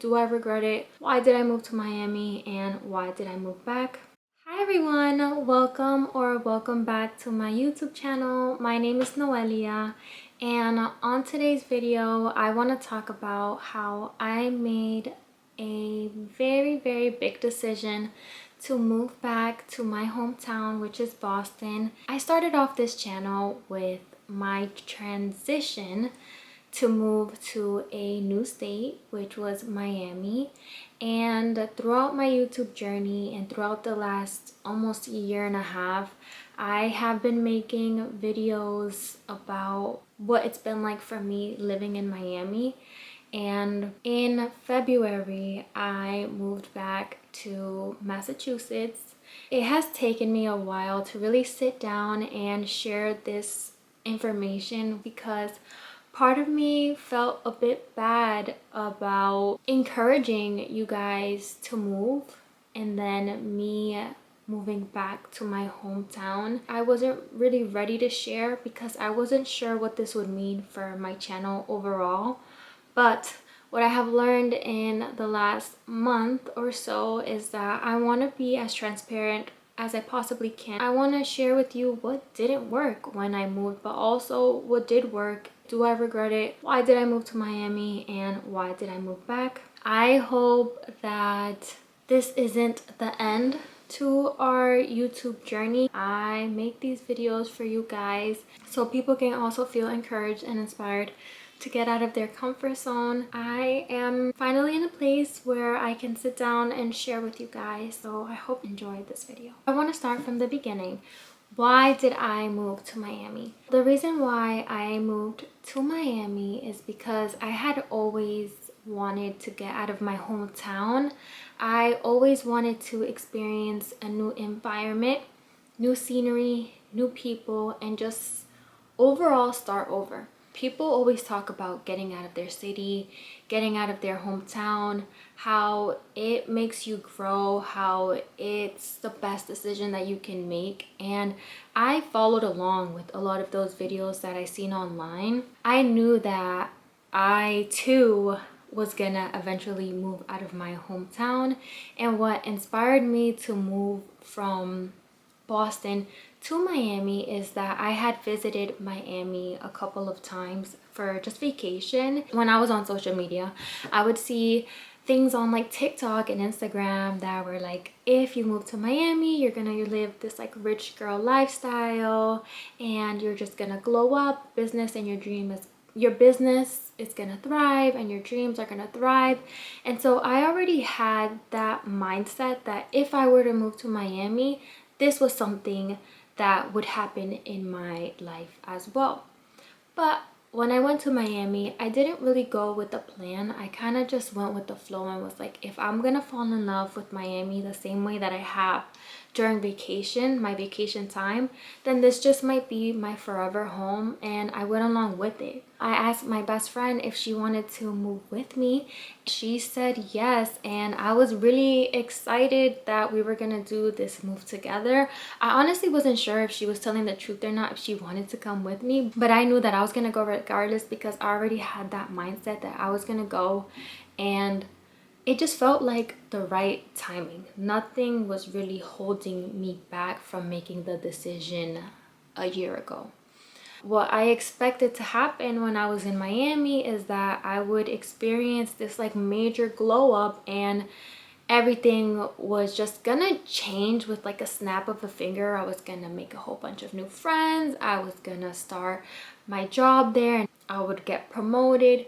Do I regret it? Why did I move to Miami and why did I move back? Hi everyone, welcome back to my YouTube channel. My name is Noelia, and on today's video I want to talk about how I made a very big decision to move back to my hometown, which is Boston. I started off this channel with my transition to move to a new state, which was Miami. And throughout my YouTube journey and throughout the last almost year and a half, I have been making videos about what it's been like for me living in Miami. And in February, I moved back to Massachusetts. It has taken me a while to really sit down and share this information because part of me felt a bit bad about encouraging you guys to move and then me moving back to my hometown. I wasn't really ready to share because I wasn't sure what this would mean for my channel overall. But what I have learned in the last month or so is that I want to be as transparent as I possibly can. I want to share with you what didn't work when I moved, but also what did work. Do I regret it? Why did I move to Miami and why did I move back? I hope that this isn't the end to our YouTube journey. I make these videos for you guys so people can also feel encouraged and inspired to get out of their comfort zone. I am finally in a place where I can sit down and share with you guys, so I hope you enjoyed this video. I want to start from the beginning. Why did I move to Miami? The reason why I moved to Miami is because I had always wanted to get out of my hometown. I always wanted to experience a new environment, new scenery, new people, and just overall start over. People always talk about getting out of their city, getting out of their hometown, how it makes you grow, how it's the best decision that you can make. And I followed along with a lot of those videos that I seen online. I knew that I too was gonna eventually move out of my hometown, and what inspired me to move from Boston to Miami is that I had visited Miami a couple of times for just vacation. When I was on social media, I would see things on like TikTok and Instagram that were like, if you move to Miami, you're gonna live this like rich girl lifestyle and you're just gonna glow up, business and your business is gonna thrive and your dreams are gonna thrive. And so I already had that mindset that if I were to move to Miami, this was something that would happen in my life as well. But when I went to Miami, I didn't really go with a plan. I kind of just went with the flow and was like, if I'm gonna fall in love with Miami the same way that I have during vacation, my vacation time, then this just might be my forever home, and I went along with it. I asked my best friend if she wanted to move with me. She said yes, and I was really excited that we were gonna do this move together. I honestly wasn't sure if she was telling the truth or not, if she wanted to come with me, but I knew that I was gonna go regardless because I already had that mindset that I was gonna go, and it just felt like the right timing. Nothing was really holding me back from making the decision a year ago. What I expected to happen when I was in Miami is that I would experience this like major glow up and everything was just gonna change with like a snap of a finger. I was gonna make a whole bunch of new friends. I was gonna start my job there and I would get promoted.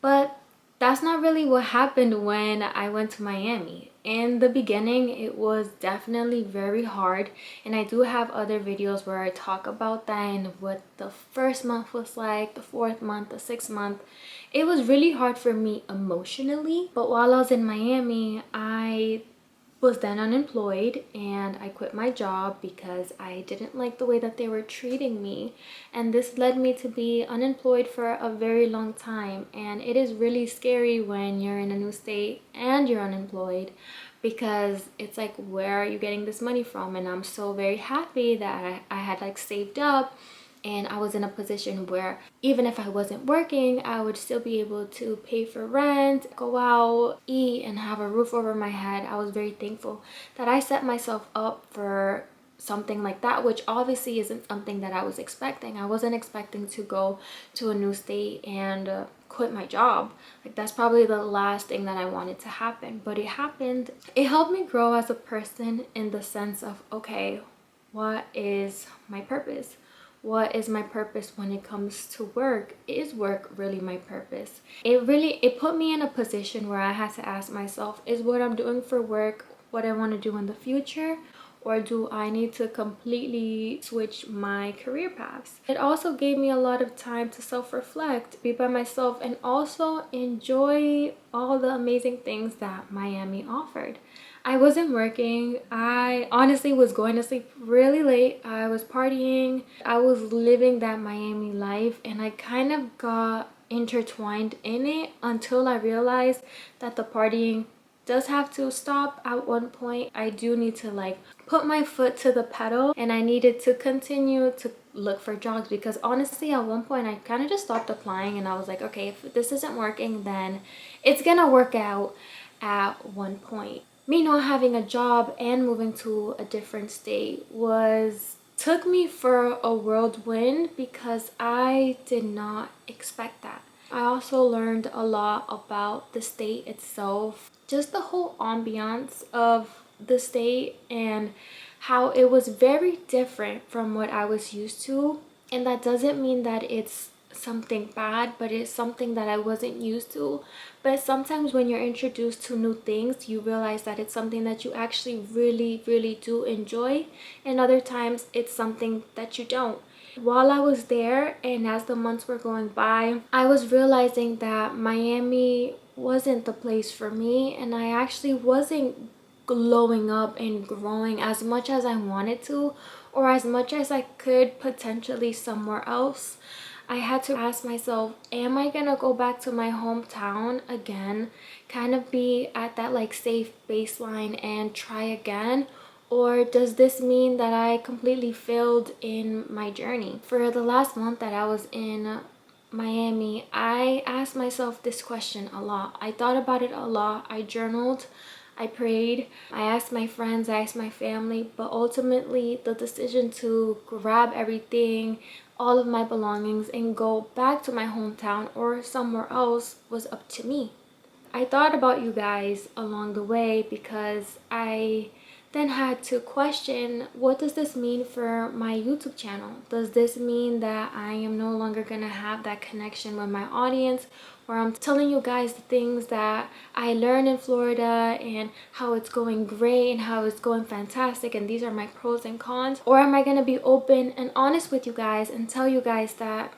But that's not really what happened when I went to Miami. In the beginning, it was definitely very hard, and I do have other videos where I talk about that and what the first month was like, the fourth month, the sixth month. It was really hard for me emotionally, but while I was in Miami, I was then unemployed and I quit my job because I didn't like the way that they were treating me, and this led me to be unemployed for a very long time. And it is really scary when you're in a new state and you're unemployed because it's like, where are you getting this money from? And I'm so very happy that I had like saved up and I was in a position where even if I wasn't working, I would still be able to pay for rent, go out, eat, and have a roof over my head. I was very thankful that I set myself up for something like that, which obviously isn't something that I was expecting. I wasn't expecting to go to a new state and quit my job. Like, that's probably the last thing that I wanted to happen, but it happened. It helped me grow as a person in the sense of, okay, what is my purpose? What is my purpose when it comes to work? Is work really my purpose? It put me in a position where I had to ask myself, is what I'm doing for work what I want to do in the future? Or do I need to completely switch my career paths? It also gave me a lot of time to self-reflect, be by myself, and also enjoy all the amazing things that Miami offered. I wasn't working. I honestly was going to sleep really late. I was partying. I was living that Miami life, and I kind of got intertwined in it until I realized that the partying does have to stop at one point. I do need to like put my foot to the pedal, and I needed to continue to look for jobs, because honestly at one point I kind of just stopped applying, and I was like, okay, if this isn't working, then it's gonna work out at one point. Me not having a job and moving to a different state took me for a whirlwind, because I did not expect that. I also learned a lot about the state itself, just the whole ambiance of the state, and how it was very different from what I was used to. And that doesn't mean that it's something bad, but it's something that I wasn't used to. But sometimes when you're introduced to new things, you realize that it's something that you actually really do enjoy, and other times it's something that you don't. While I was there and as the months were going by, I was realizing that Miami wasn't the place for me, and I actually wasn't glowing up and growing as much as I wanted to, or as much as I could potentially somewhere else. I had to ask myself, am I gonna go back to my hometown again, kind of be at that like safe baseline and try again? Or does this mean that I completely failed in my journey? For the last month that I was in Miami, I asked myself this question a lot. I thought about it a lot. I journaled, I prayed, I asked my friends, I asked my family, but ultimately the decision to grab everything, all of my belongings, and go back to my hometown or somewhere else was up to me. I thought about you guys along the way, because I then had to question, what does this mean for my YouTube channel? Does this mean that I am no longer gonna have that connection with my audience, where I'm telling you guys the things that I learned in Florida and how it's going great and how it's going fantastic, and these are my pros and cons? Or am I gonna be open and honest with you guys and tell you guys that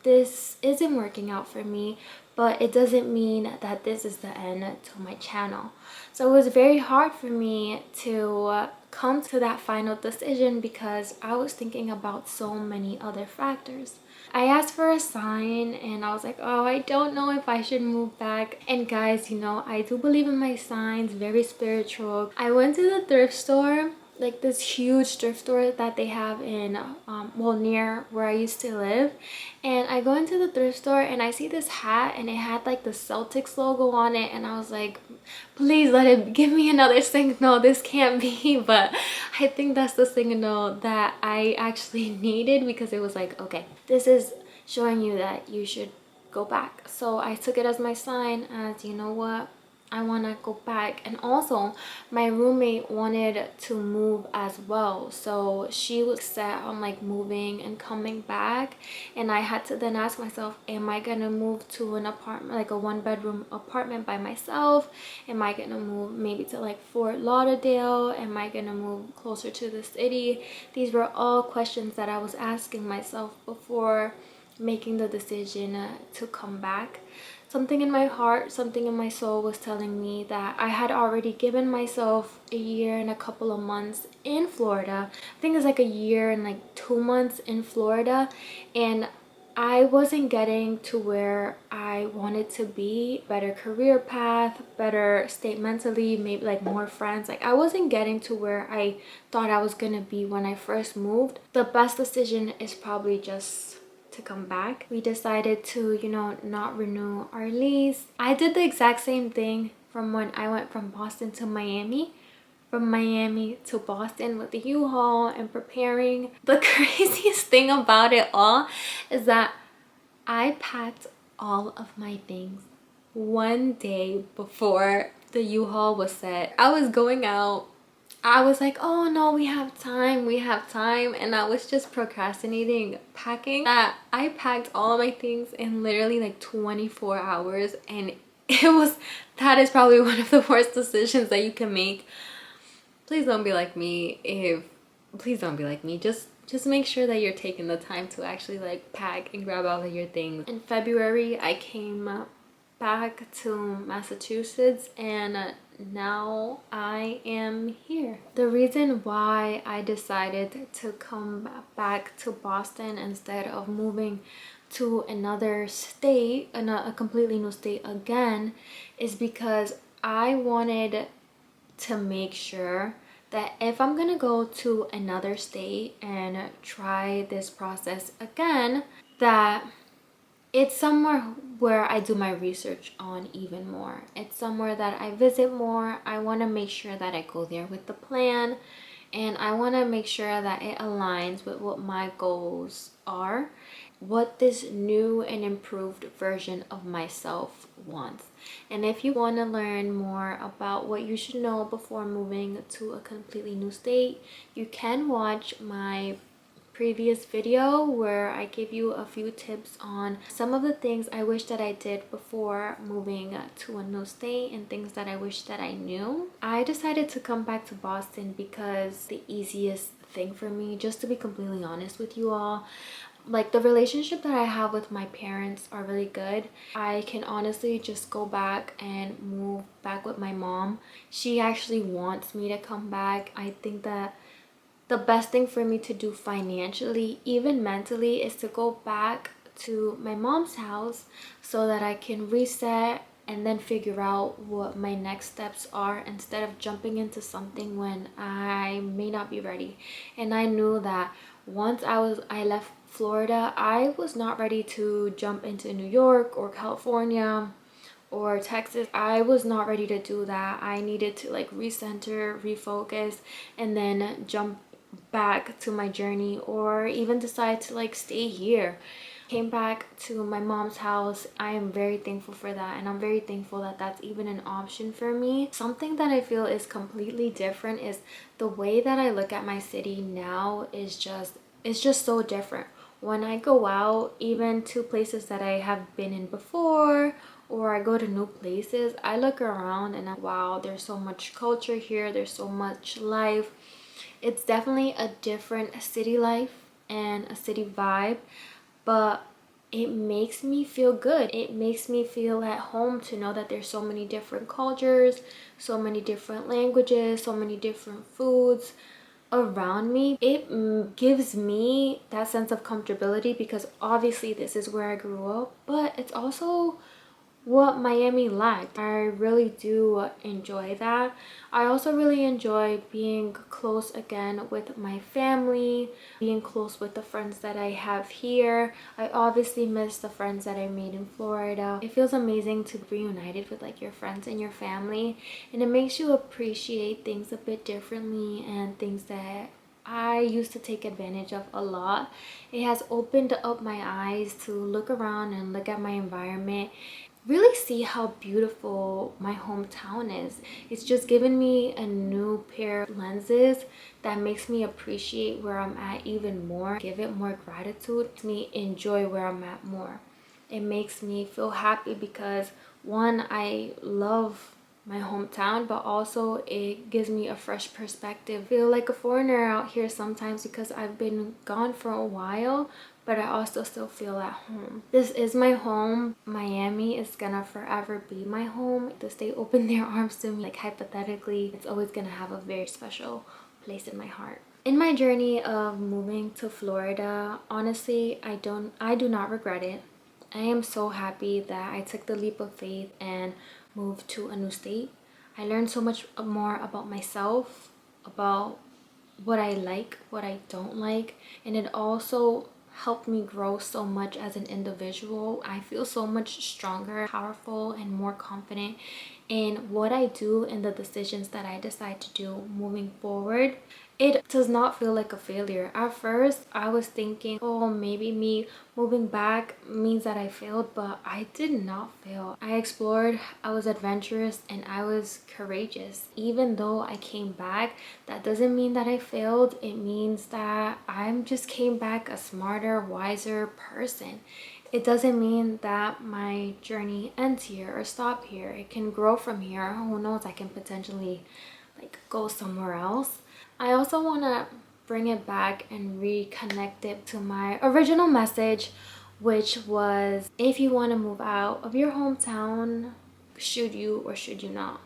this isn't working out for me, but it doesn't mean that this is the end to my channel? So it was very hard for me to come to that final decision, because I was thinking about so many other factors. I asked for a sign, and I was like, oh, I don't know if I should move back. And guys, you know, I do believe in my signs, very spiritual. I went to the thrift store, like this huge thrift store that they have in well, near where I used to live, and I go into the thrift store and I see this hat, and it had like the Celtics logo on it, and I was like, please let it give me another signal, this can't be. But I think that's the signal that I actually needed, because it was like, okay, this is showing you that you should go back. So I took it as my sign, as, you know what, I want to go back. And also my roommate wanted to move as well, so she was set on like moving and coming back, and I had to then ask myself, am I gonna move to an apartment, like a one-bedroom apartment by myself? Am I gonna move maybe to like Fort Lauderdale? Am I gonna move closer to the city? These were all questions that I was asking myself before making the decision to come back. Something in my heart, something in my soul was telling me that I had already given myself a year and a couple of months in Florida. I think it's like a year and like 2 months in Florida, and I wasn't getting to where I wanted to be. Better career path, better state mentally, maybe like more friends. Like I wasn't getting to where I thought I was gonna be when I first moved. The best decision is probably just to come back. We decided to, you know, not renew our lease. I did the exact same thing from when I went from Boston to Miami. From Miami to Boston with the U-Haul and preparing. The craziest thing about it all is that I packed all of my things one day before the U-Haul was set. I was going out. I was like, oh no, we have time, and I was just procrastinating packing. That I packed all of my things in literally like 24 hours, and that is probably one of the worst decisions that you can make. Please don't be like me. Please don't be like me. Just make sure that you're taking the time to actually like pack and grab all of your things. In February, I came back to Massachusetts, and now I am here. The reason why I decided to come back to Boston instead of moving to another state, a completely new state again, is because I wanted to make sure that if I'm gonna go to another state and try this process again, that it's somewhere where I do my research on even more. It's somewhere that I visit more. I want to make sure that I go there with the plan, and I want to make sure that it aligns with what my goals are, what this new and improved version of myself wants. And if you want to learn more about what you should know before moving to a completely new state, you can watch my previous video where I give you a few tips on some of the things I wish that I did before moving to a new state and things that I wish that I knew. I decided to come back to Boston because the easiest thing for me, just to be completely honest with you all, like the relationship that I have with my parents are really good. I can honestly just go back and move back with my mom. She actually wants me to come back. I think that the best thing for me to do financially, even mentally, is to go back to my mom's house so that I can reset and then figure out what my next steps are instead of jumping into something when I may not be ready. And I knew that once I left Florida, I was not ready to jump into New York or California or Texas. I was not ready to do that. I needed to like recenter, refocus, and then jump back to my journey, or even decide to like stay here. Came back to my mom's house. I am very thankful for that, and I'm very thankful that that's even an option for me. Something that I feel is completely different is the way that I look at my city now is just, it's just so different. When I go out, even to places that I have been in before, or I go to new places, I look around and wow, there's so much culture here, there's so much life. It's definitely a different city life and a city vibe, but it makes me feel good. It makes me feel at home to know that there's so many different cultures, so many different languages, so many different foods around me. It gives me that sense of comfortability because obviously this is where I grew up, but it's also what Miami lacked. I really do enjoy that. I also really enjoy being close again with my family, being close with the friends that I have here. I obviously miss the friends that I made in Florida. It feels amazing to be reunited with like your friends and your family, and it makes you appreciate things a bit differently and things that I used to take advantage of a lot. It has opened up my eyes to look around and look at my environment, really see how beautiful my hometown is. It's just given me a new pair of lenses that makes me appreciate where I'm at even more, give it more gratitude, makes me enjoy where I'm at more. It makes me feel happy because one, I love my hometown, but also it gives me a fresh perspective. I feel like a foreigner out here sometimes because I've been gone for a while, but I also still feel at home. This is my home. Miami is gonna forever be my home. The state opened their arms to me, like hypothetically, it's always gonna have a very special place in my heart. In my journey of moving to Florida, honestly, I do not regret it. I am so happy that I took the leap of faith and moved to a new state. I learned so much more about myself, about what I like, what I don't like, and it also helped me grow so much as an individual. I feel so much stronger, powerful, and more confident in what I do and the decisions that I decide to do moving forward. It does not feel like a failure. At first, I was thinking, oh, maybe me moving back means that I failed, but I did not fail. I explored, I was adventurous, and I was courageous. Even though I came back, that doesn't mean that I failed. It means that I just came back a smarter, wiser person. It doesn't mean that my journey ends here or stop here. It can grow from here. Who knows, I can potentially like go somewhere else. I also want to bring it back and reconnect it to my original message, which was if you want to move out of your hometown, should you or should you not?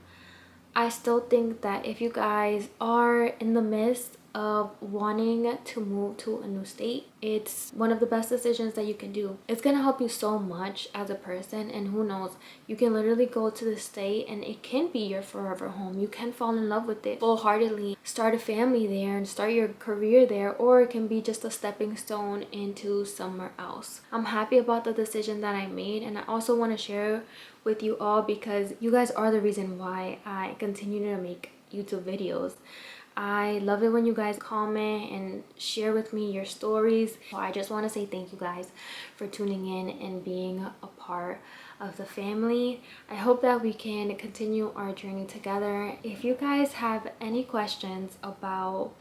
I still think that if you guys are in the midst of wanting to move to a new state, it's one of the best decisions that you can do. It's gonna help you so much as a person, and who knows, you can literally go to the state and it can be your forever home. You can fall in love with it full-heartedly, start a family there and start your career there, or it can be just a stepping stone into somewhere else. I'm happy about the decision that I made, and I also want to share with you all because you guys are the reason why I continue to make YouTube videos. I love it when you guys comment and share with me your stories. I just want to say thank you guys for tuning in and being a part of the family. I hope that we can continue our journey together. If you guys have any questions about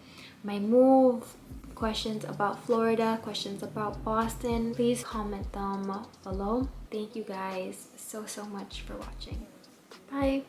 my move, questions about Florida, questions about Boston, please comment them below. Thank you guys so much for watching. Bye.